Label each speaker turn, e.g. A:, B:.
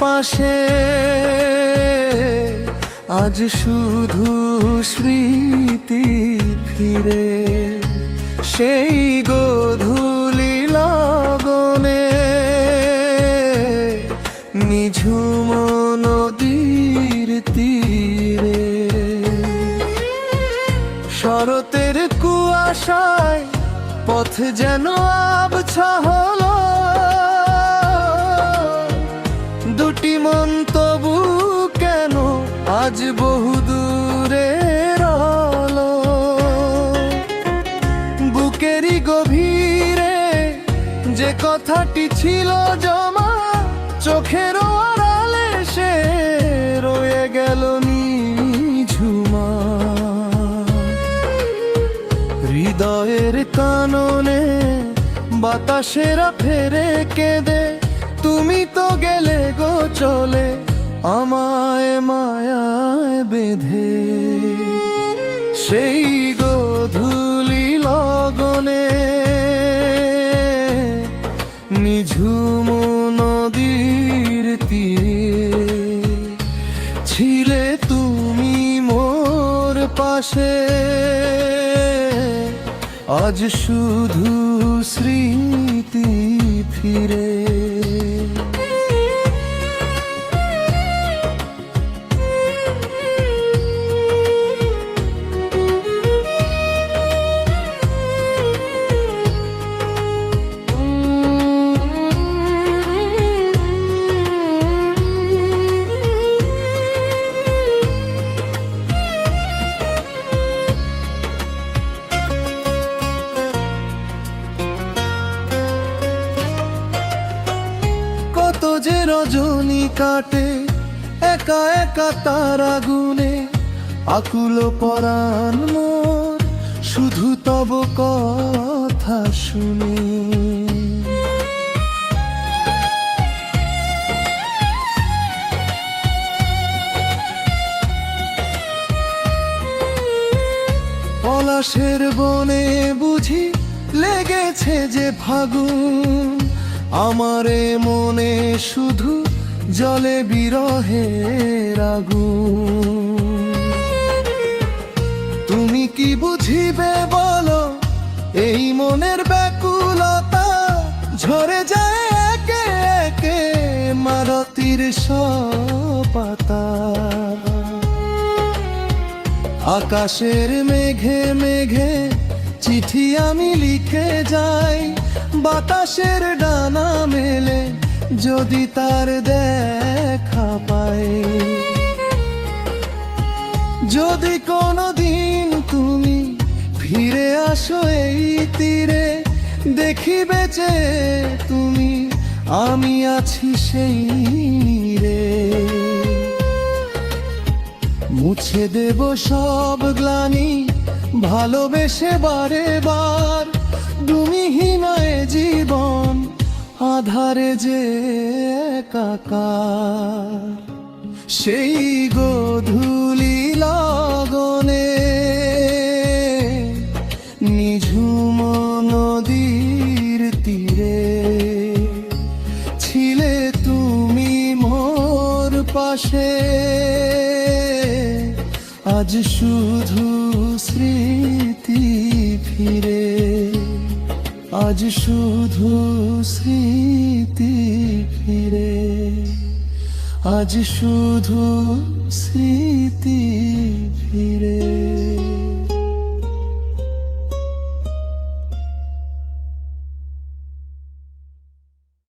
A: পাশে আজ শুধু স্মৃতি ফিরে সেই গোধূলি লগনে নিঝুম নদীর তীরে শরতের কুয়াশায় পথ যেন আবছা হলো দুটি মন তবু কেন আজ বহু দূরে রলো বুকেরই গভীরে যে কথাটি ছিল জমা চোখের আড়ালে সে রয়ে গেল নিঝুমা হৃদয়ের কাননে বাতাসেরা ফেরে কেঁদে তুমি তো গেলে গো চলে আমায় মায়ায় বেঁধে সেই গোধূলি লগনে নিঝুম নদীর তীরে ছিলে তুমি মোর পাশে আজ শুধু স্মৃতি ফিরে কত যে রজনী কাটে একা একা তারা গুনে আকুল পরাণ মোর শুধু তব কথা শুনে পলাশের বনে বুঝি লেগেছে যে ফাগুন আমারে মনে শুধু জলে বিরহের আগুন তুমি কি বুঝিবে বলো এই মনের ব্যাকুলতা ঝরে যায় একে একে মারতির পাতা আকাশের মেঘে মেঘে চিঠি আমি লিখে যাই বাতাসের ডানা মেলে যদি তার দেখা পাই যদি কোনোদিন তুমি ফিরে আসো এই তীরে দেখিবে যে তুমি আমি আছি সেই নীরে মুছে দেব সব গ্লানি ভালোবেসে বারে বার তুমিহীনায় জীবন আধারে যে একাকার সেই গোধূলি লগনে নিঝুম নদীর তীরে ছিলে তুমি মোর পাশে আজ শুধু স্মৃতি ফিরে আজ শুধু স্মৃতি ফিরে আজ শুধু স্মৃতি ফিরে